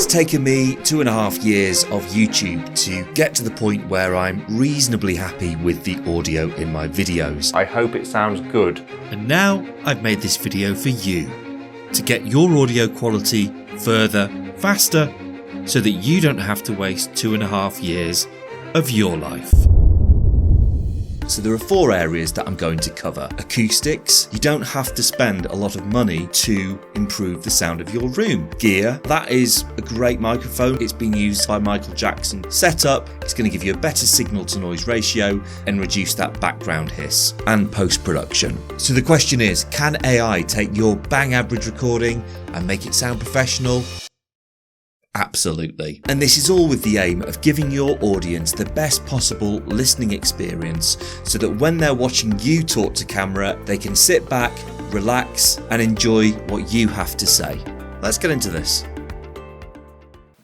It's taken me 2.5 years of YouTube to get to the point where I'm reasonably happy with the audio in my videos. I hope it sounds good. And now I've made this video for you, to get your audio quality further, faster, so that you don't have to waste 2.5 years of your life. So there are 4 areas that I'm going to cover. Acoustics, you don't have to spend a lot of money to improve the sound of your room. Gear, that is a great microphone. It's been used by Michael Jackson. Setup, it's going to give you a better signal to noise ratio and reduce that background hiss. And post-production. So the question is, can AI take your bang average recording and make it sound professional? Absolutely. And this is all with the aim of giving your audience the best possible listening experience so that when they're watching you talk to camera, they can sit back, relax, and enjoy what you have to say. Let's get into this.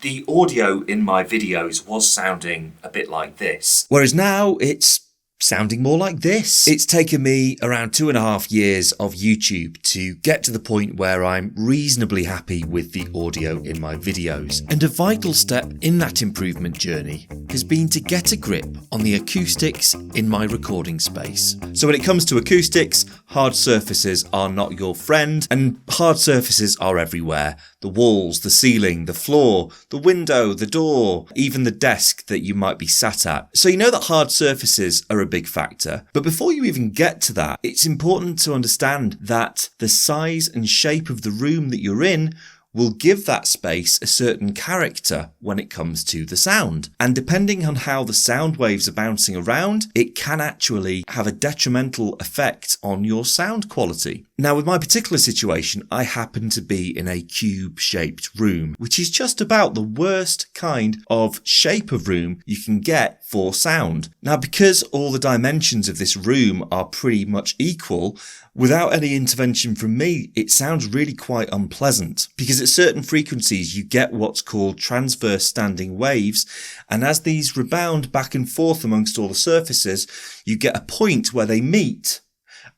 The audio in my videos was sounding a bit like this, whereas now it's sounding more like this. It's taken me around 2.5 years of YouTube to get to the point where I'm reasonably happy with the audio in my videos. And a vital step in that improvement journey has been to get a grip on the acoustics in my recording space. So when it comes to acoustics, hard surfaces are not your friend, and hard surfaces are everywhere. The walls, the ceiling, the floor, the window, the door, even the desk that you might be sat at. So you know that hard surfaces are a big factor. But before you even get to that, it's important to understand that the size and shape of the room that you're in will give that space a certain character when it comes to the sound. And depending on how the sound waves are bouncing around, it can actually have a detrimental effect on your sound quality. Now, with my particular situation, I happen to be in a cube-shaped room, which is just about the worst kind of shape of room you can get for sound. Now, because all the dimensions of this room are pretty much equal, without any intervention from me, it sounds really quite unpleasant, because at certain frequencies you get what's called transverse standing waves, and as these rebound back and forth amongst all the surfaces, you get a point where they meet,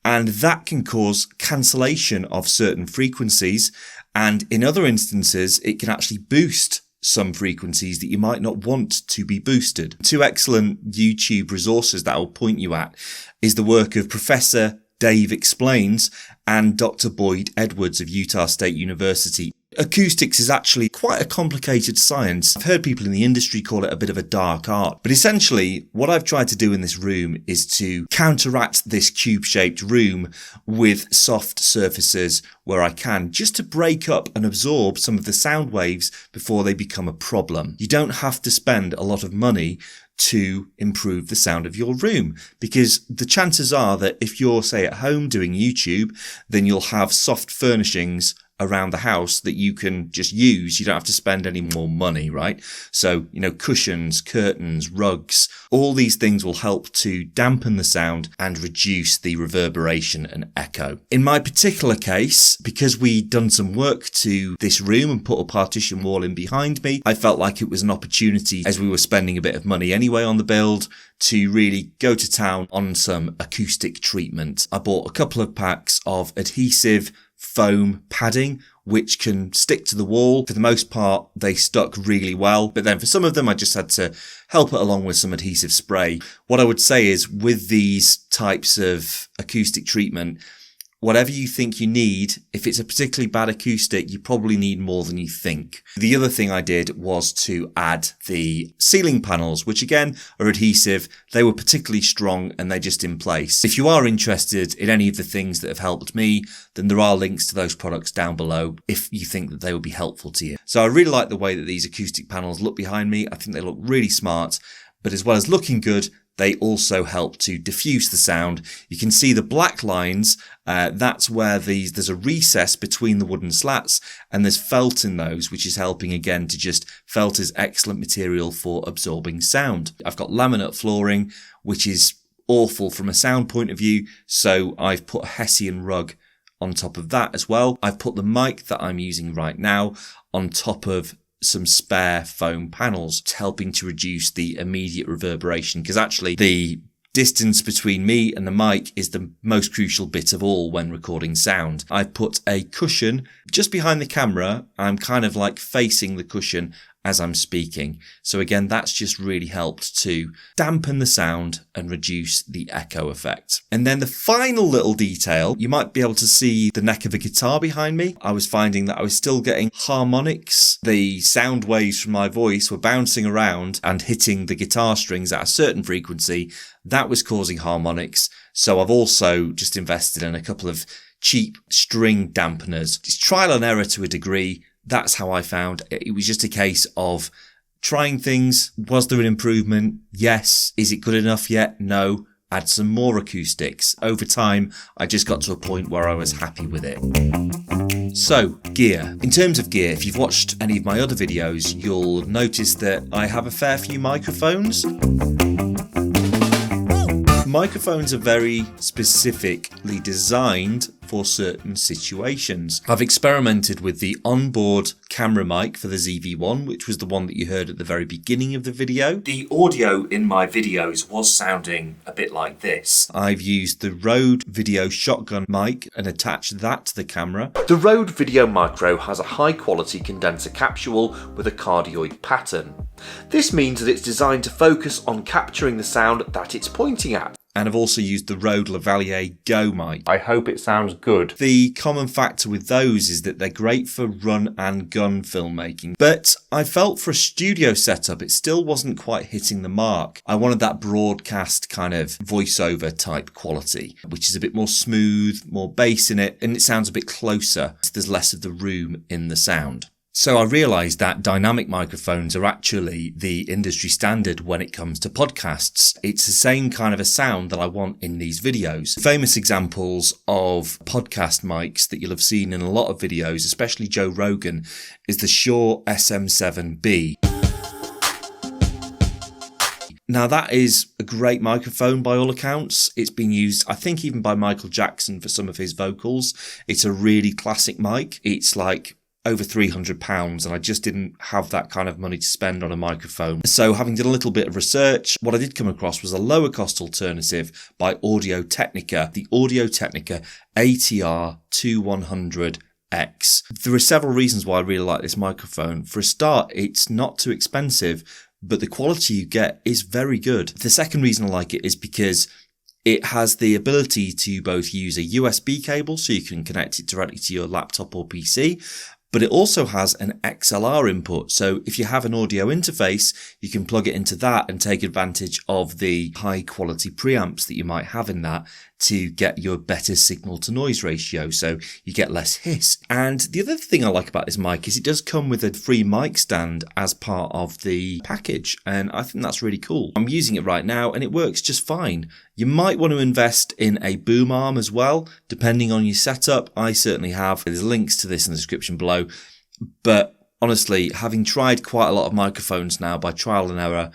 and that can cause cancellation of certain frequencies, and in other instances it can actually boost some frequencies that you might not want to be boosted. 2 excellent YouTube resources that I'll point you at is the work of Professor Dave Explains and Dr. Boyd Edwards of Utah State University. Acoustics is actually quite a complicated science. I've heard people in the industry call it a bit of a dark art. But essentially, what I've tried to do in this room is to counteract this cube-shaped room with soft surfaces where I can, just to break up and absorb some of the sound waves before they become a problem. You don't have to spend a lot of money to improve the sound of your room, because the chances are that if you're, say, at home doing YouTube, then you'll have soft furnishings around the house that you can just use. You don't have to spend any more money, right? So, cushions, curtains, rugs, all these things will help to dampen the sound and reduce the reverberation and echo. In my particular case, because we'd done some work to this room and put a partition wall in behind me, I felt like it was an opportunity, as we were spending a bit of money anyway on the build, to really go to town on some acoustic treatment. I bought a couple of packs of adhesive foam padding, which can stick to the wall. For the most part, they stuck really well, but then for some of them, I just had to help it along with some adhesive spray. What I would say is, with these types of acoustic treatment, whatever you think you need, if it's a particularly bad acoustic, you probably need more than you think. The other thing I did was to add the ceiling panels, which again are adhesive. They were particularly strong and they're just in place. If you are interested in any of the things that have helped me, then there are links to those products down below if you think that they would be helpful to you. So I really like the way that these acoustic panels look behind me. I think they look really smart, but as well as looking good, they also help to diffuse the sound. You can see the black lines, that's where there's a recess between the wooden slats, and there's felt in those, which is helping again to just, felt is excellent material for absorbing sound. I've got laminate flooring, which is awful from a sound point of view, so I've put a Hessian rug on top of that as well. I've put the mic that I'm using right now on top of some spare foam panels, helping to reduce the immediate reverberation, because actually the distance between me and the mic is the most crucial bit of all when recording sound. I've put a cushion just behind the camera. I'm kind of like facing the cushion as I'm speaking. So again, that's just really helped to dampen the sound and reduce the echo effect. And then the final little detail, you might be able to see the neck of a guitar behind me. I was finding that I was still getting harmonics. The sound waves from my voice were bouncing around and hitting the guitar strings at a certain frequency. That was causing harmonics. So I've also just invested in a couple of cheap string dampeners. It's trial and error to a degree. That's how I found it. Was just a case of trying things. Was there an improvement? Yes. Is it good enough yet? No. Add some more acoustics. Over time, I just got to a point where I was happy with it. So, gear. In terms of gear, if you've watched any of my other videos, you'll notice that I have a fair few microphones. Microphones are very specifically designed for certain situations. I've experimented with the onboard camera mic for the ZV-1, which was the one that you heard at the very beginning of the video. The audio in my videos was sounding a bit like this. I've used the Rode Video Shotgun mic and attached that to the camera. The Rode Video Micro has a high quality condenser capsule with a cardioid pattern. This means that it's designed to focus on capturing the sound that it's pointing at. And I've also used the Rode Lavalier Go mic. I hope it sounds good. The common factor with those is that they're great for run and gun filmmaking. But I felt for a studio setup, it still wasn't quite hitting the mark. I wanted that broadcast kind of voiceover type quality, which is a bit more smooth, more bass in it, and it sounds a bit closer. So there's less of the room in the sound. So I realised that dynamic microphones are actually the industry standard when it comes to podcasts. It's the same kind of a sound that I want in these videos. Famous examples of podcast mics that you'll have seen in a lot of videos, especially Joe Rogan, is the Shure SM7B. Now that is a great microphone by all accounts. It's been used, I think, even by Michael Jackson for some of his vocals. It's a really classic mic. It's like over £300, and I just didn't have that kind of money to spend on a microphone. So having done a little bit of research, what I did come across was a lower cost alternative by Technica, the Technica ATR 2100X. There are several reasons why I really like this microphone. For a start, it's not too expensive, but the quality you get is very good. The second reason I like it is because it has the ability to both use a USB cable, so you can connect it directly to your laptop or PC, but it also has an XLR input. So if you have an audio interface, you can plug it into that and take advantage of the high quality preamps that you might have in that to get your better signal to noise ratio, so you get less hiss. And the other thing I like about this mic is it does come with a free mic stand as part of the package, and I think that's really cool. I'm using it right now and it works just fine. You might want to invest in a boom arm as well, depending on your setup. I certainly have. There's links to this in the description below. But honestly, having tried quite a lot of microphones now by trial and error,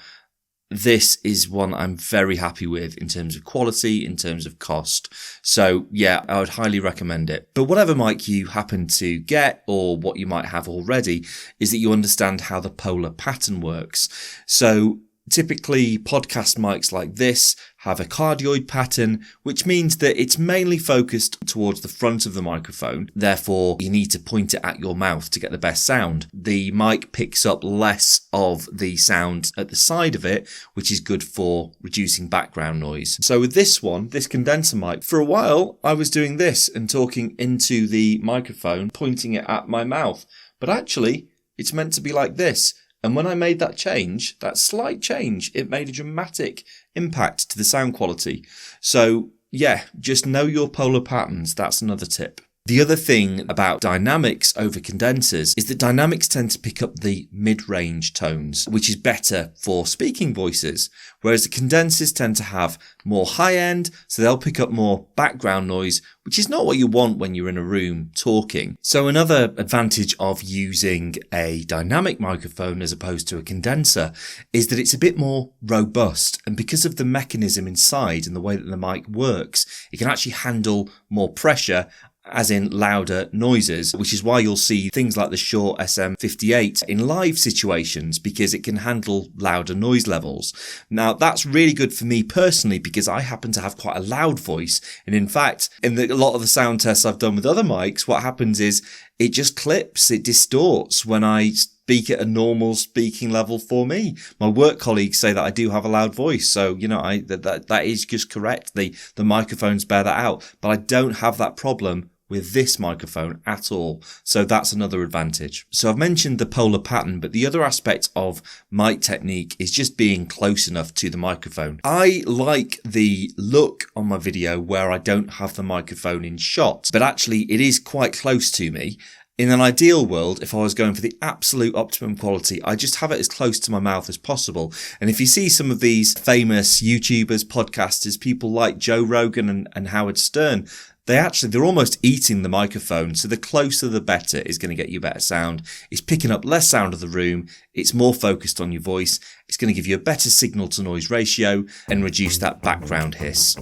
this is one I'm very happy with in terms of quality, in terms of cost. So yeah, I would highly recommend it. But whatever mic you happen to get, or what you might have already, is that you understand how the polar pattern works. So typically podcast mics like this have a cardioid pattern, which means that it's mainly focused towards the front of the microphone. Therefore, you need to point it at your mouth to get the best sound. The mic picks up less of the sound at the side of it, which is good for reducing background noise. So with this one, this condenser mic, for a while I was doing this and talking into the microphone, pointing it at my mouth. But actually, it's meant to be like this. And when I made that change, that slight change, it made a dramatic impact to the sound quality. So yeah, just know your polar patterns. That's another tip. The other thing about dynamics over condensers is that dynamics tend to pick up the mid-range tones, which is better for speaking voices, whereas the condensers tend to have more high-end, so they'll pick up more background noise, which is not what you want when you're in a room talking. So another advantage of using a dynamic microphone as opposed to a condenser is that it's a bit more robust, and because of the mechanism inside and the way that the mic works, it can actually handle more pressure as in louder noises, which is why you'll see things like the Shure SM58 in live situations, because it can handle louder noise levels. Now, that's really good for me personally because I happen to have quite a loud voice. And in fact, in a lot of the sound tests I've done with other mics, what happens is it just clips, it distorts when I speak at a normal speaking level for me. My work colleagues say that I do have a loud voice. So, that is just correct. The microphones bear that out, but I don't have that problem with this microphone at all. So that's another advantage. So I've mentioned the polar pattern, but the other aspect of mic technique is just being close enough to the microphone. I like the look on my video where I don't have the microphone in shot, but actually it is quite close to me. In an ideal world, if I was going for the absolute optimum quality, I just have it as close to my mouth as possible. And if you see some of these famous YouTubers, podcasters, people like Joe Rogan and Howard Stern, they're almost eating the microphone. So the closer the better is going to get you better sound. It's picking up less sound of the room. It's more focused on your voice. It's going to give you a better signal to noise ratio and reduce that background hiss.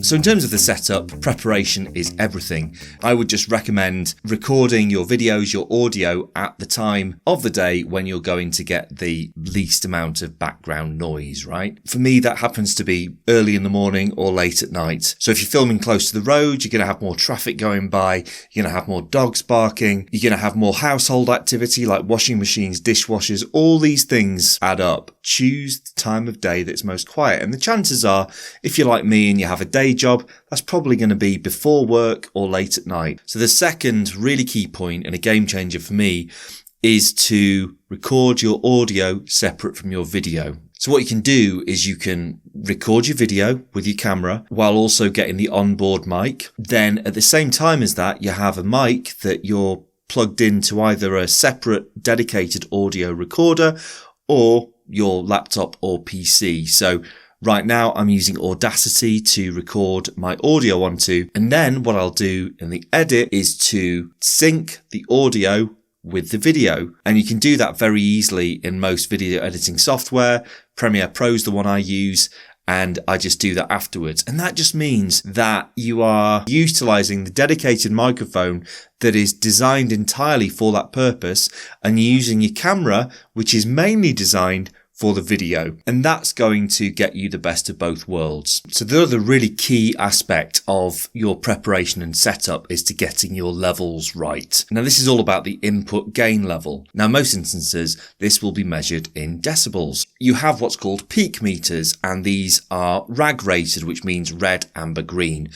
So in terms of the setup, preparation is everything. I would just recommend recording your videos, your audio at the time of the day when you're going to get the least amount of background noise, right? For me, that happens to be early in the morning or late at night. So if you're filming close to the road, you're going to have more traffic going by, you're going to have more dogs barking, you're going to have more household activity like washing machines, dishwashers, all these things add up. Choose the time of day that's most quiet. And the chances are, if you're like me and you have a day job, that's probably going to be before work or late at night. So the second really key point and a game changer for me is to record your audio separate from your video. So what you can do is you can record your video with your camera while also getting the onboard mic. Then at the same time as that, you have a mic that you're plugged into either a separate dedicated audio recorder or your laptop or PC. So right now I'm using Audacity to record my audio onto, and then what I'll do in the edit is to sync the audio with the video. And you can do that very easily in most video editing software. Premiere Pro is the one I use, and I just do that afterwards. And that just means that you are utilizing the dedicated microphone that is designed entirely for that purpose, and you're using your camera, which is mainly designed for the video. And that's going to get you the best of both worlds. So the other really key aspect of your preparation and setup is to getting your levels right. Now this is all about the input gain level. Now most instances, this will be measured in decibels. You have what's called peak meters, and these are rag rated, which means red, amber, green.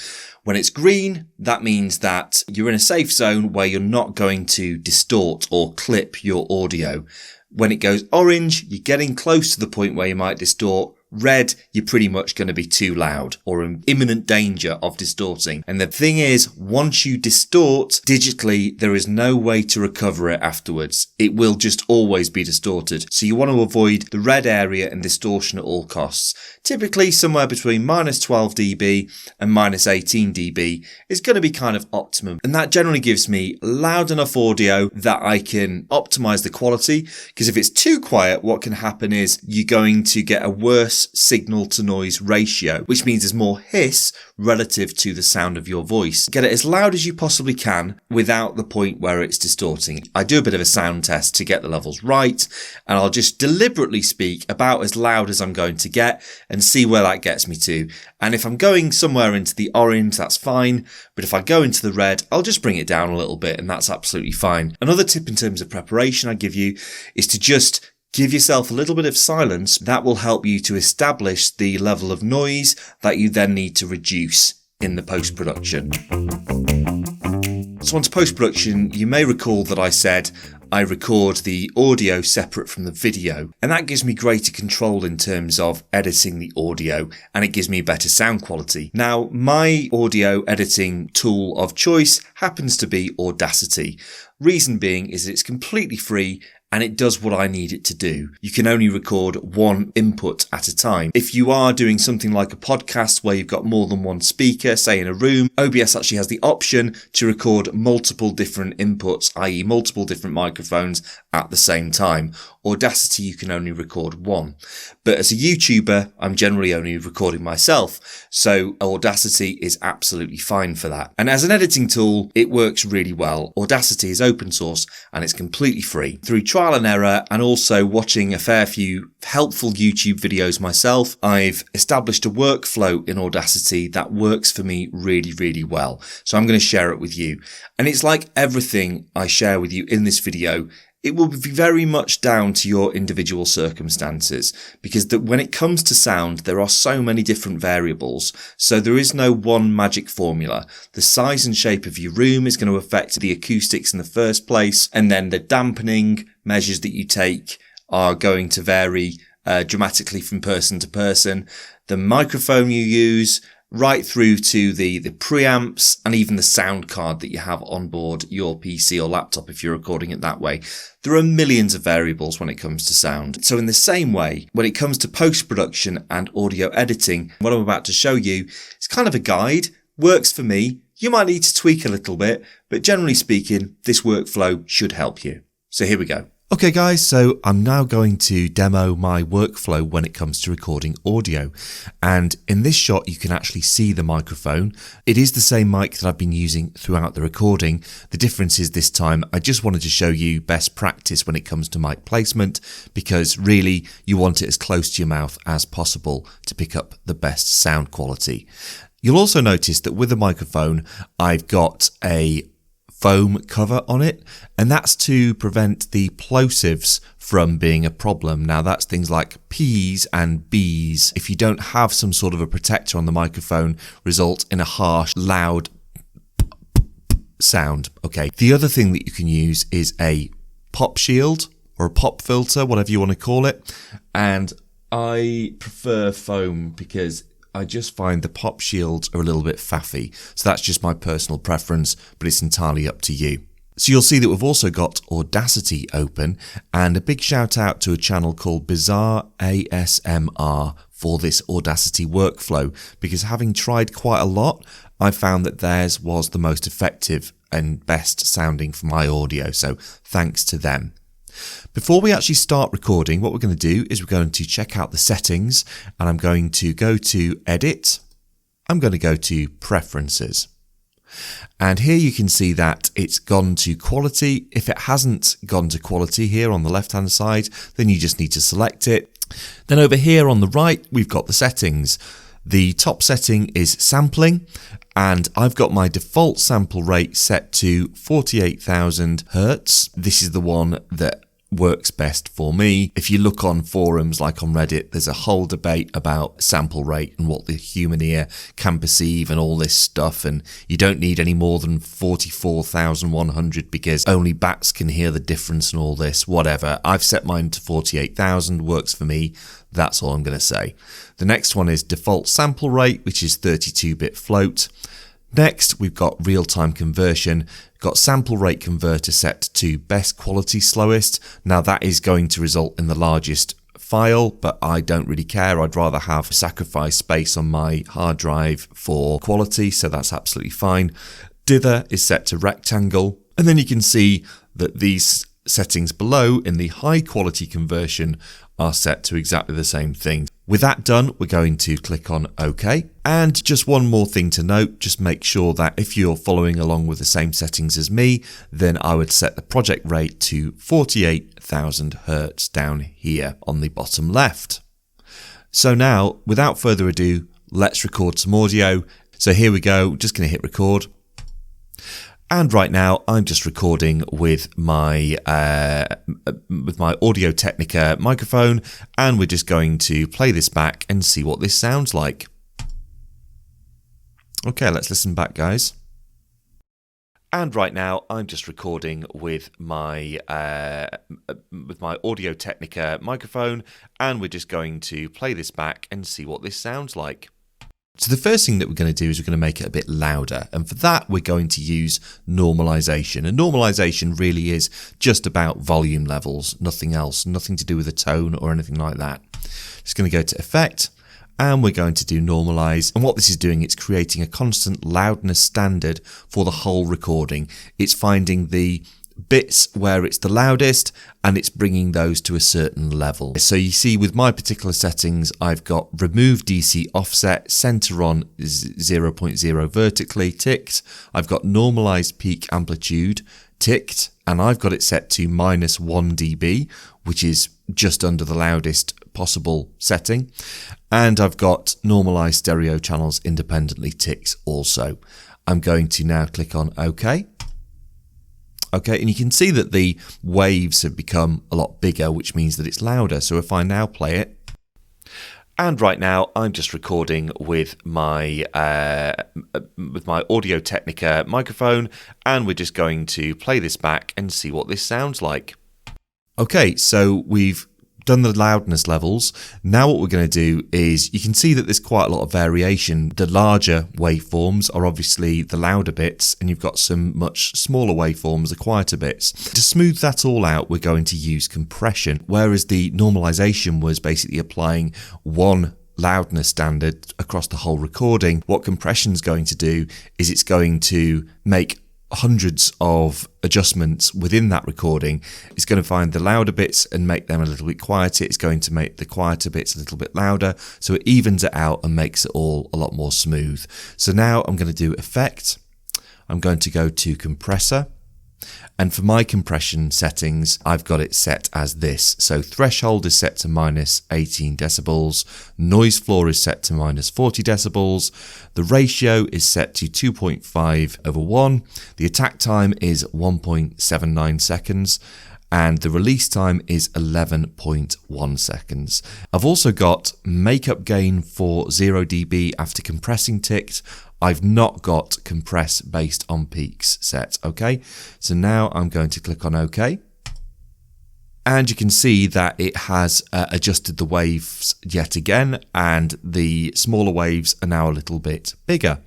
When it's green, that means that you're in a safe zone where you're not going to distort or clip your audio. When it goes orange, you're getting close to the point where you might distort. Red, you're pretty much going to be too loud or in imminent danger of distorting. And the thing is, once you distort digitally, there is no way to recover it afterwards. It will just always be distorted. So you want to avoid the red area and distortion at all costs. Typically somewhere between minus 12 dB and minus 18 dB is going to be kind of optimum. And that generally gives me loud enough audio that I can optimize the quality. Because if it's too quiet, what can happen is you're going to get a worse signal to noise ratio, which means there's more hiss relative to the sound of your voice. Get it as loud as you possibly can without the point where it's distorting. I do a bit of a sound test to get the levels right, and I'll just deliberately speak about as loud as I'm going to get and see where that gets me to. And if I'm going somewhere into the orange, that's fine. But if I go into the red, I'll just bring it down a little bit, and that's absolutely fine. Another tip in terms of preparation I give you is to just give yourself a little bit of silence. That will help you to establish the level of noise that you then need to reduce in the post-production. So onto post-production, you may recall that I said I record the audio separate from the video, and that gives me greater control in terms of editing the audio, and it gives me better sound quality. Now, my audio editing tool of choice happens to be Audacity. Reason being is it's completely free and it does what I need it to do. You can only record one input at a time. If you are doing something like a podcast where you've got more than one speaker, say in a room, OBS actually has the option to record multiple different inputs, i.e. multiple different microphones at the same time. Audacity you can only record one. But as a YouTuber, I'm generally only recording myself, so Audacity is absolutely fine for that. And as an editing tool, it works really well. Audacity is open source and it's completely free. Through trial and error and also watching a fair few helpful YouTube videos myself, I've established a workflow in Audacity that works for me really, really well. So I'm going to share it with you. And it's like everything I share with you in this video, it will be very much down to your individual circumstances, because when it comes to sound, there are so many different variables. So there is no one magic formula. The size and shape of your room is going to affect the acoustics in the first place. And then the dampening measures that you take are going to vary dramatically from person to person. The microphone you use, right through to the preamps and even the sound card that you have on board your PC or laptop if you're recording it that way. There are millions of variables when it comes to sound. So in the same way, when it comes to post-production and audio editing, what I'm about to show you is kind of a guide, works for me. You might need to tweak a little bit, but generally speaking, this workflow should help you. So here we go. Okay guys, so I'm now going to demo my workflow when it comes to recording audio. And in this shot, you can actually see the microphone. It is the same mic that I've been using throughout the recording. The difference is this time, I just wanted to show you best practice when it comes to mic placement, because really you want it as close to your mouth as possible to pick up the best sound quality. You'll also notice that with the microphone, I've got a foam cover on it, and that's to prevent the plosives from being a problem. Now that's things like P's and B's. If you don't have some sort of a protector on the microphone, result in a harsh, loud sound. Okay. The other thing that you can use is a pop shield or a pop filter, whatever you want to call it. And I prefer foam because I just find the pop shields are a little bit faffy. So that's just my personal preference, but it's entirely up to you. So you'll see that we've also got Audacity open, and a big shout out to a channel called Bizarre ASMR for this Audacity workflow, because having tried quite a lot, I found that theirs was the most effective and best sounding for my audio. So thanks to them. Before we actually start recording, what we're going to do is we're going to check out the settings, and I'm going to go to Edit. I'm going to go to Preferences. And here you can see that it's gone to quality. If it hasn't gone to quality here on the left hand side, then you just need to select it. Then over here on the right, we've got the settings. The top setting is sampling, and I've got my default sample rate set to 48,000 Hertz. This is the one that works best for me. If you look on forums like on Reddit, there's a whole debate about sample rate and what the human ear can perceive and all this stuff, and you don't need any more than 44,100 because only bats can hear the difference and all this, whatever. I've set mine to 48,000, works for me. That's all I'm going to say. The next one is default sample rate, which is 32-bit float. Next, we've got real-time conversion. Got sample rate converter set to best quality slowest. Now that is going to result in the largest file, but I don't really care. I'd rather have sacrifice space on my hard drive for quality, so that's absolutely fine. Dither is set to rectangle, and then you can see that these settings below in the high quality conversion are set to exactly the same thing. With that done, we're going to click on OK. And just one more thing to note, just make sure that if you're following along with the same settings as me, then I would set the project rate to 48,000 Hertz down here on the bottom left. So now, without further ado, let's record some audio. So here we go, just going to hit record. And right now, I'm just recording with my Audio Technica microphone, and we're just going to play this back and see what this sounds like. Okay, let's listen back, guys. And right now, I'm just recording with my Audio Technica microphone, and we're just going to play this back and see what this sounds like. So the first thing that we're going to do is we're going to make it a bit louder, and for that we're going to use normalization. And normalization really is just about volume levels, nothing else, nothing to do with a tone or anything like that. Just going to go to Effect, and we're going to do Normalize. And what this is doing, it's creating a constant loudness standard for the whole recording. It's finding the bits where it's the loudest, and it's bringing those to a certain level. So you see with my particular settings, I've got remove DC offset, center on 0.0 vertically ticked. I've got normalized peak amplitude ticked, and I've got it set to -1 dB, which is just under the loudest possible setting. And I've got normalized stereo channels independently ticked also. I'm going to now click on OK. Okay, and you can see that the waves have become a lot bigger, which means that it's louder. So if I now play it, and right now I'm just recording with my Audio Technica microphone, and we're just going to play this back and see what this sounds like. Okay, so we've done the loudness levels. Now what we're going to do is, you can see that there's quite a lot of variation. The larger waveforms are obviously the louder bits, and you've got some much smaller waveforms, the quieter bits. To smooth that all out, we're going to use compression, whereas the normalization was basically applying one loudness standard across the whole recording. What compression's going to do is it's going to make hundreds of adjustments within that recording. It's going to find the louder bits and make them a little bit quieter. It's going to make the quieter bits a little bit louder, so it evens it out and makes it all a lot more smooth. So now I'm going to do effect. I'm going to go to compressor, and for my compression settings, I've got it set as this. So threshold is set to -18 decibels, noise floor is set to -40 decibels, the ratio is set to 2.5/1, the attack time is 1.79 seconds, and the release time is 11.1 seconds. I've also got makeup gain for 0 dB after compressing ticked. I've not got compress based on peaks set, okay? So now I'm going to click on OK. And you can see that it has adjusted the waves yet again, and the smaller waves are now a little bit bigger.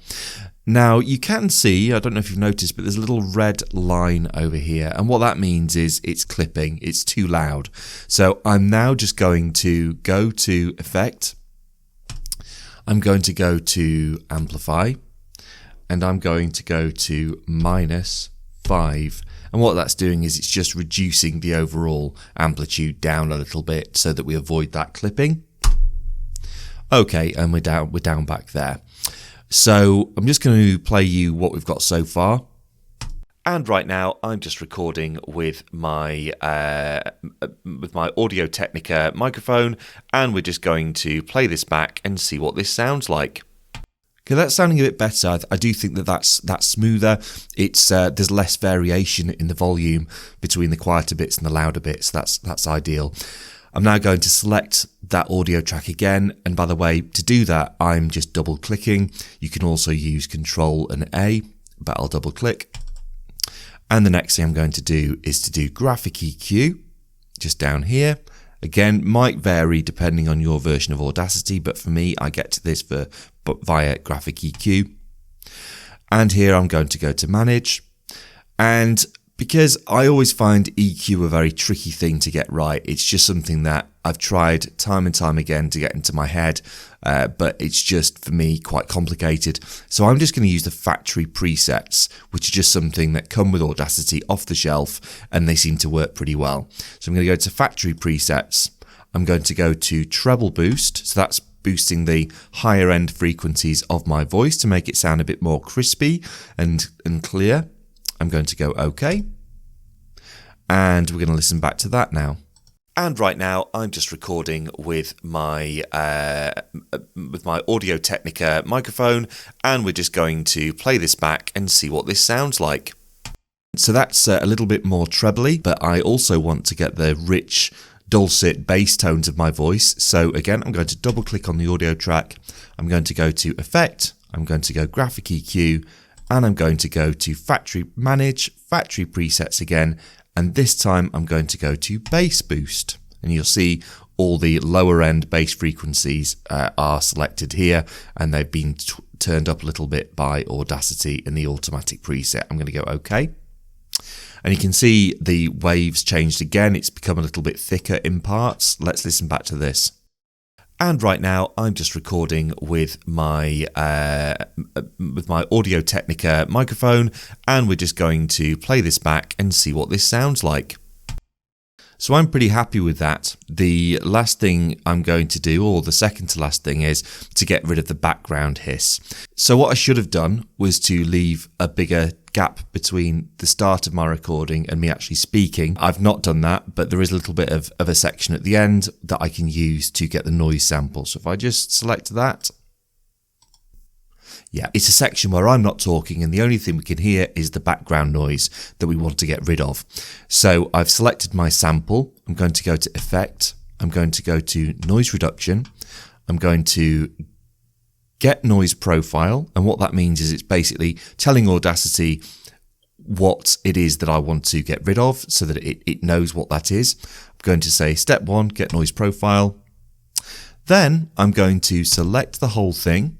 Now you can see, I don't know if you've noticed, but there's a little red line over here, and what that means is it's clipping, it's too loud. So I'm now just going to go to effect, I'm going to go to amplify, and I'm going to go to -5. And what that's doing is it's just reducing the overall amplitude down a little bit so that we avoid that clipping. Okay, and we're down back there. So I'm just going to play you what we've got so far. And right now I'm just recording with my Audio Technica microphone, and we're just going to play this back and see what this sounds like. Okay, that's sounding a bit better. I do think that that's smoother. It's there's less variation in the volume between the quieter bits and the louder bits. That's ideal. I'm now going to select that audio track again, and by the way, to do that I'm just double clicking. You can also use Control and A, but I'll double click. And the next thing I'm going to do is to do graphic EQ, just down here. Again, might vary depending on your version of Audacity, but for me, I get to this via graphic EQ. And here I'm going to go to manage. And because I always find EQ a very tricky thing to get right, it's just something that I've tried time and time again to get into my head, but it's just, for me, quite complicated. So I'm just going to use the factory presets, which are just something that come with Audacity off the shelf, and they seem to work pretty well. So I'm going to go to factory presets. I'm going to go to treble boost. So that's boosting the higher end frequencies of my voice to make it sound a bit more crispy and clear. I'm going to go OK. And we're going to listen back to that now. And right now I'm just recording with my Audio Technica microphone, and we're just going to play this back and see what this sounds like. So that's a little bit more trebly, but I also want to get the rich, dulcet bass tones of my voice. So again, I'm going to double click on the audio track. I'm going to go to Effect. I'm going to go Graphic EQ, and I'm going to go to Factory Manage, Factory Presets again. And this time I'm going to go to Bass Boost, and you'll see all the lower end bass frequencies are selected here, and they've been turned up a little bit by Audacity in the automatic preset. I'm going to go OK. And you can see the waves changed again. It's become a little bit thicker in parts. Let's listen back to this. And right now I'm just recording with my Audio Technica microphone, and we're just going to play this back and see what this sounds like. So I'm pretty happy with that. The last thing I'm going to do, or the second to last thing, is to get rid of the background hiss. So what I should have done was to leave a bigger gap between the start of my recording and me actually speaking. I've not done that, but there is a little bit of a section at the end that I can use to get the noise sample. So if I just select that, yeah, it's a section where I'm not talking and the only thing we can hear is the background noise that we want to get rid of. So I've selected my sample. I'm going to go to Effect. I'm going to go to Noise Reduction. I'm going to Get Noise Profile. And what that means is it's basically telling Audacity what it is that I want to get rid of so that it knows what that is. I'm going to say Step 1, Get Noise Profile. Then I'm going to select the whole thing.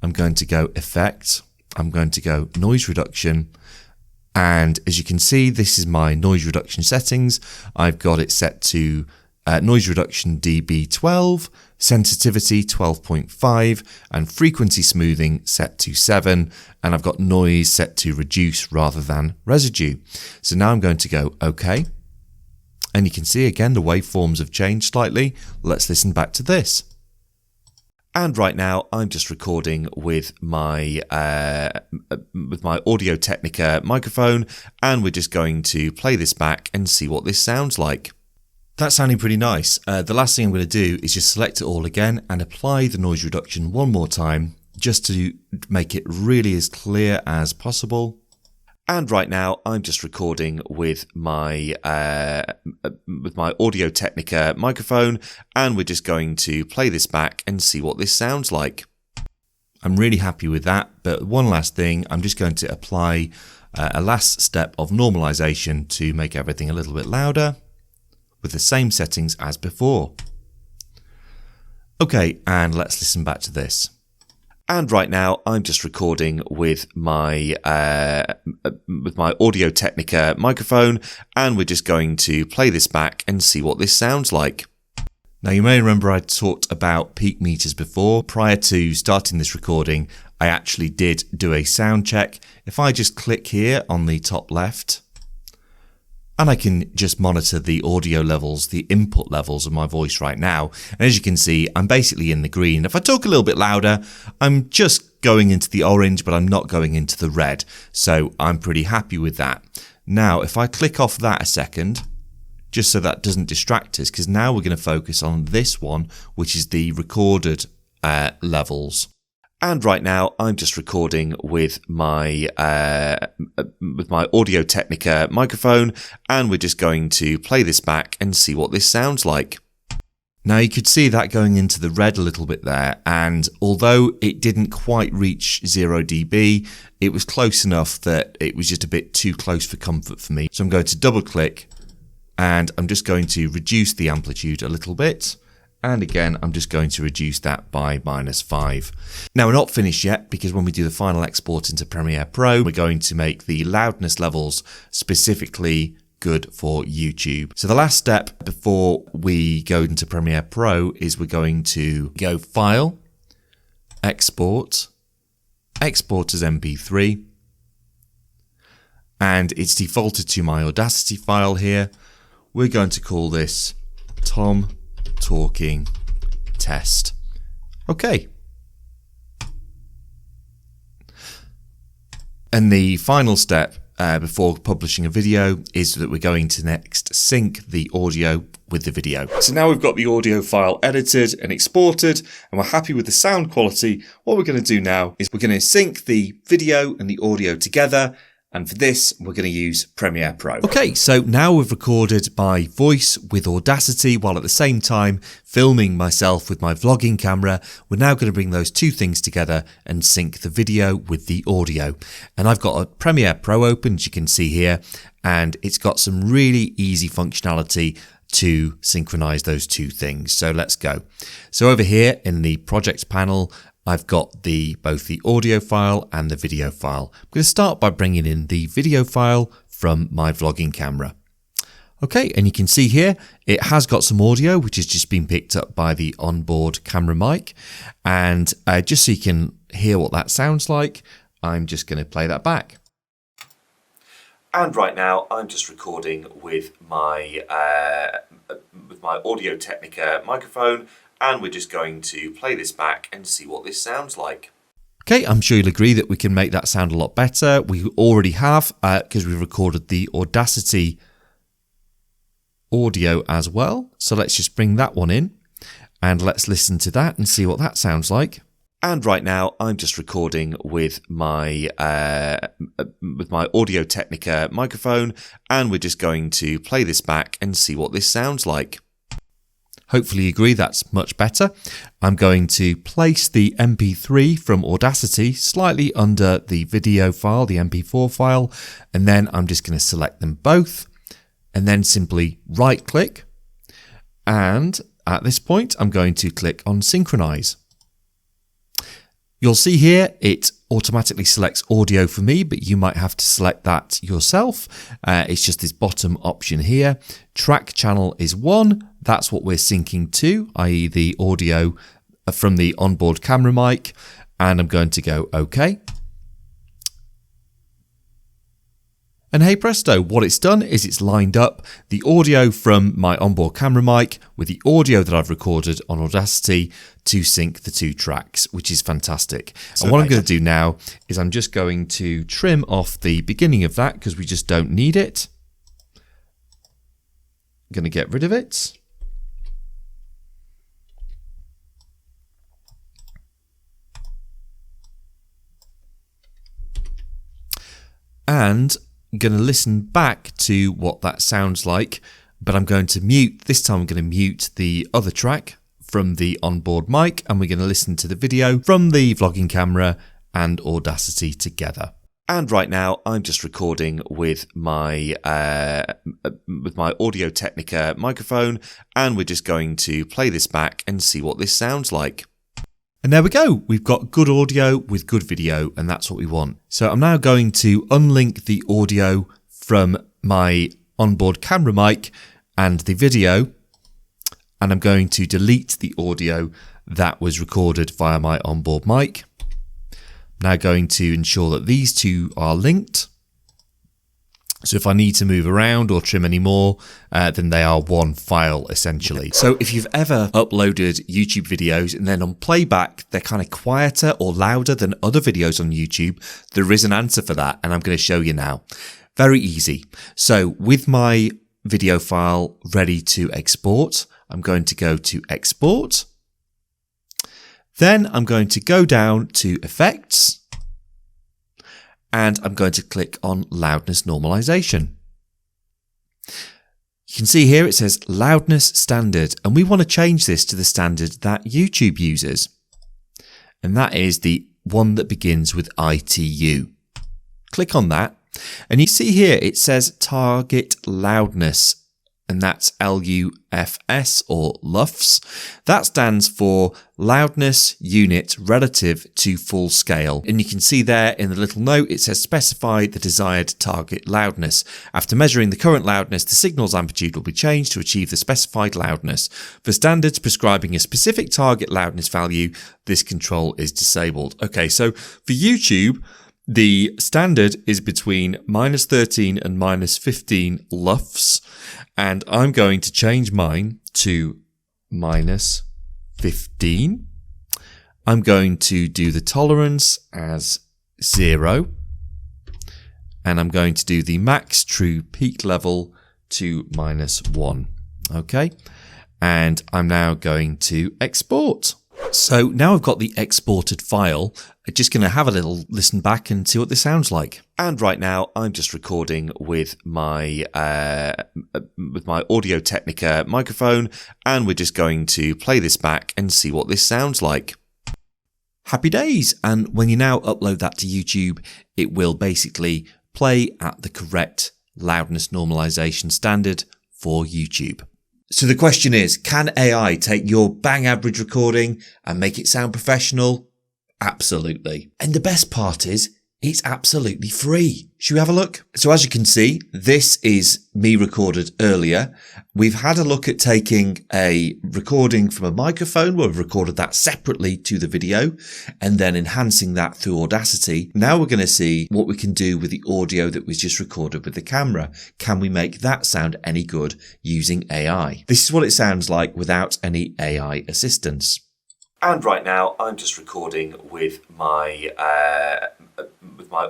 I'm going to go Effect, I'm going to go Noise Reduction, and as you can see, this is my noise reduction settings. I've got it set to noise reduction dB12, sensitivity 12.5, and frequency smoothing set to 7, and I've got noise set to reduce rather than residue. So now I'm going to go OK, and you can see again the waveforms have changed slightly. Let's listen back to this. And right now I'm just recording with my Audio Technica microphone, and we're just going to play this back and see what this sounds like. That's sounding pretty nice. The last thing I'm going to do is just select it all again and apply the noise reduction one more time just to make it really as clear as possible. And right now I'm just recording with my Audio Technica microphone, and we're just going to play this back and see what this sounds like. I'm really happy with that, but one last thing, I'm just going to apply a last step of normalization to make everything a little bit louder with the same settings as before. Okay, and let's listen back to this. And right now I'm just recording with my Audio Technica microphone, and we're just going to play this back and see what this sounds like. Now you may remember I talked about peak meters before. Prior to starting this recording, I actually did do a sound check. If I just click here on the top left, and I can just monitor the audio levels, the input levels of my voice right now. And as you can see, I'm basically in the green. If I talk a little bit louder, I'm just going into the orange, but I'm not going into the red. So I'm pretty happy with that. Now, if I click off that a second, just so that doesn't distract us, because now we're going to focus on this one, which is the recorded levels. And right now I'm just recording with my Audio Technica microphone, and we're just going to play this back and see what this sounds like. Now you could see that going into the red a little bit there, and although it didn't quite reach 0 dB, it was close enough that it was just a bit too close for comfort for me. So I'm going to double click, and I'm just going to reduce the amplitude a little bit. And again, I'm just going to reduce that by -5. Now we're not finished yet, because when we do the final export into Premiere Pro, we're going to make the loudness levels specifically good for YouTube. So the last step before we go into Premiere Pro is we're going to go File, Export, Export as MP3, and it's defaulted to my Audacity file here. We're going to call this Tom Talking Test. Okay. And the final step before publishing a video is that we're going to next sync the audio with the video. So now we've got the audio file edited and exported, and we're happy with the sound quality. What we're going to do now is we're going to sync the video and the audio together. And for this, we're going to use Premiere Pro. Okay, so now we've recorded my voice with Audacity while at the same time filming myself with my vlogging camera. We're now going to bring those two things together and sync the video with the audio. And I've got a Premiere Pro open, as you can see here, and it's got some really easy functionality to synchronize those two things. So let's go. So over here in the project panel, I've got both the audio file and the video file. I'm going to start by bringing in the video file from my vlogging camera. Okay, and you can see here, it has got some audio, which has just been picked up by the onboard camera mic. And just so you can hear what that sounds like, I'm just going to play that back. And right now, I'm just recording with my Audio Technica microphone, and we're just going to play this back and see what this sounds like. Okay, I'm sure you'll agree that we can make that sound a lot better. We already have, because we recorded the Audacity audio as well. So let's just bring that one in and let's listen to that and see what that sounds like. And right now I'm just recording with my Audio Technica microphone, and we're just going to play this back and see what this sounds like. Hopefully you agree that's much better. I'm going to place the MP3 from Audacity slightly under the video file, the MP4 file, and then I'm just going to select them both and then simply right click. And at this point, I'm going to click on synchronize. You'll see here, it automatically selects audio for me, but you might have to select that yourself. It's just this bottom option here. Track channel is 1. That's what we're syncing to, i.e. the audio from the onboard camera mic. And I'm going to go OK. And hey presto, what it's done is it's lined up the audio from my onboard camera mic with the audio that I've recorded on Audacity to sync the two tracks, which is fantastic. So and what I'm going to do now is I'm just going to trim off the beginning of that because we just don't need it. I'm going to get rid of it. And I'm going to listen back to what that sounds like, but I'm going to mute, this time I'm going to mute the other track from the onboard mic, and we're going to listen to the video from the vlogging camera and Audacity together. And right now I'm just recording with my Audio Technica microphone, and we're just going to play this back and see what this sounds like. And there we go. We've got good audio with good video, and that's what we want. So I'm now going to unlink the audio from my onboard camera mic and the video, and I'm going to delete the audio that was recorded via my onboard mic. I'm now going to ensure that these two are linked. So if I need to move around or trim any more, then they are one file essentially. So if you've ever uploaded YouTube videos and then on playback, they're kind of quieter or louder than other videos on YouTube, there is an answer for that, and I'm going to show you now. Very easy. So with my video file ready to export, I'm going to go to export. Then I'm going to go down to effects, and I'm going to click on loudness normalization. You can see here it says loudness standard, and we want to change this to the standard that YouTube uses. And that is the one that begins with ITU. Click on that, and you see here it says target loudness, and that's LUFS or LUFS. That stands for loudness unit relative to full scale. And you can see there in the little note, it says specify the desired target loudness. After measuring the current loudness, the signal's amplitude will be changed to achieve the specified loudness. For standards prescribing a specific target loudness value, this control is disabled. Okay, so for YouTube, the standard is between -13 and -15 LUFS, and I'm going to change mine to -15. I'm going to do the tolerance as 0, and I'm going to do the max true peak level to -1. Okay, and I'm now going to export. So now I've got the exported file, I'm just going to have a little listen back and see what this sounds like. And right now I'm just recording with my Audio Technica microphone, and we're just going to play this back and see what this sounds like. Happy days! And when you now upload that to YouTube, it will basically play at the correct loudness normalization standard for YouTube. So the question is, can AI take your bang average recording and make it sound professional? Absolutely. And the best part is, it's absolutely free. should we have a look? So as you can see, this is me recorded earlier. We've had a look at taking a recording from a microphone where we've recorded that separately to the video and then enhancing that through Audacity. Now we're going to see what we can do with the audio that was just recorded with the camera. Can we make that sound any good using AI? This is what it sounds like without any AI assistance. And right now I'm just recording with my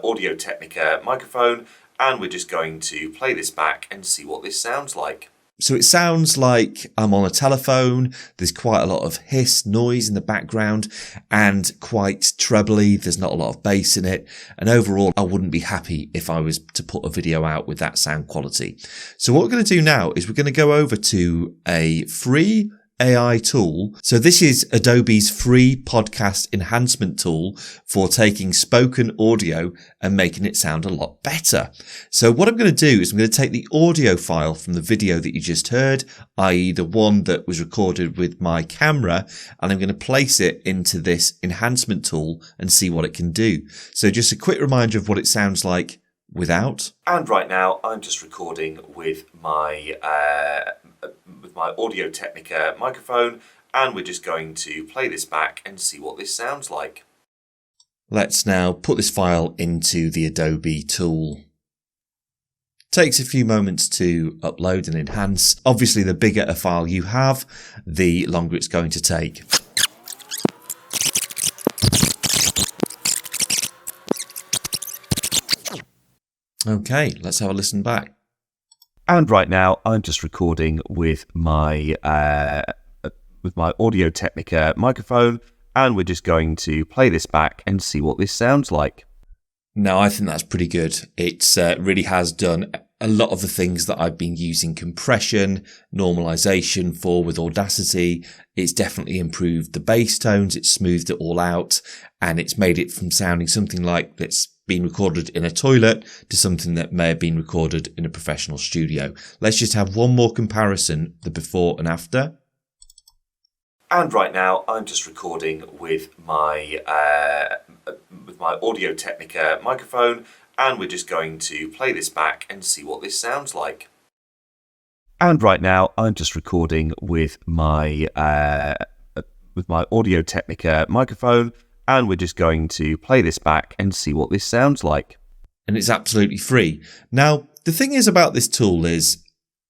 Audio Technica microphone, and we're just going to play this back and see what this sounds like. So it sounds like I'm on a telephone. There's quite a lot of hiss noise in the background and quite trebly. There's not a lot of bass in it. And overall, I wouldn't be happy if I was to put a video out with that sound quality. So what we're going to do now is we're going to go over to a free AI tool. So this is Adobe's free podcast enhancement tool for taking spoken audio and making it sound a lot better. So what I'm going to do is I'm going to take the audio file from the video that you just heard, i.e. the one that was recorded with my camera, and I'm going to place it into this enhancement tool and see what it can do. So just a quick reminder of what it sounds like without. And right now I'm just recording with my Audio Technica microphone, and we're just going to play this back and see what this sounds like. Let's now put this file into the Adobe tool. Takes a few moments to upload and enhance. Obviously, the bigger a file you have, the longer it's going to take. Okay, let's have a listen back. And right now, I'm just recording with my Audio Technica microphone, and we're just going to play this back and see what this sounds like. Now, I think that's pretty good. It really has done a lot of the things that I've been using compression, normalization for with Audacity. It's definitely improved the bass tones. It's smoothed it all out, and it's made it from sounding something like it's been recorded in a toilet to something that may have been recorded in a professional studio. Let's just have one more comparison, the before and after. And right now I'm just recording with my Audio Technica microphone, and we're just going to play this back and see what this sounds like. And right now I'm just recording with my Audio Technica microphone, and we're just going to play this back and see what this sounds like. And it's absolutely free. Now, the thing is about this tool is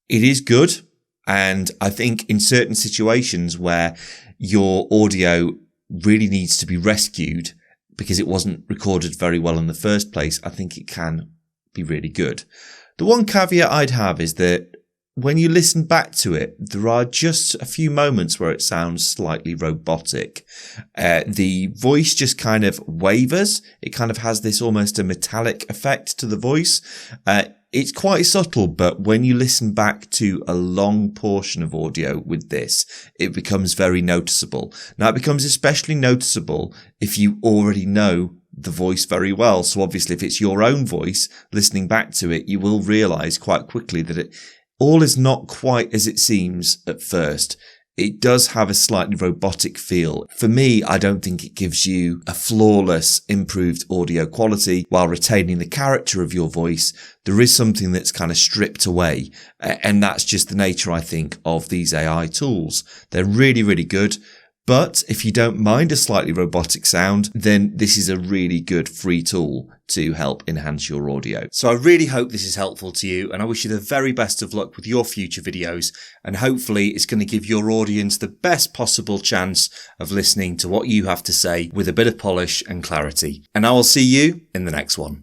it is good. And I think in certain situations where your audio really needs to be rescued because it wasn't recorded very well in the first place, I think it can be really good. The one caveat I'd have is that when you listen back to it, there are just a few moments where it sounds slightly robotic. The voice just kind of wavers. It kind of has this almost a metallic effect to the voice. It's quite subtle, but when you listen back to a long portion of audio with this, it becomes very noticeable. Now, it becomes especially noticeable if you already know the voice very well. So obviously, if it's your own voice, listening back to it, you will realize quite quickly that it all is not quite as it seems at first. It does have a slightly robotic feel. For me, I don't think it gives you a flawless, improved audio quality while retaining the character of your voice. There is something that's kind of stripped away, and that's just the nature, I think, of these AI tools. They're really, really good. But if you don't mind a slightly robotic sound, then this is a really good free tool to help enhance your audio. So I really hope this is helpful to you, and I wish you the very best of luck with your future videos, and hopefully it's going to give your audience the best possible chance of listening to what you have to say with a bit of polish and clarity. And I will see you in the next one.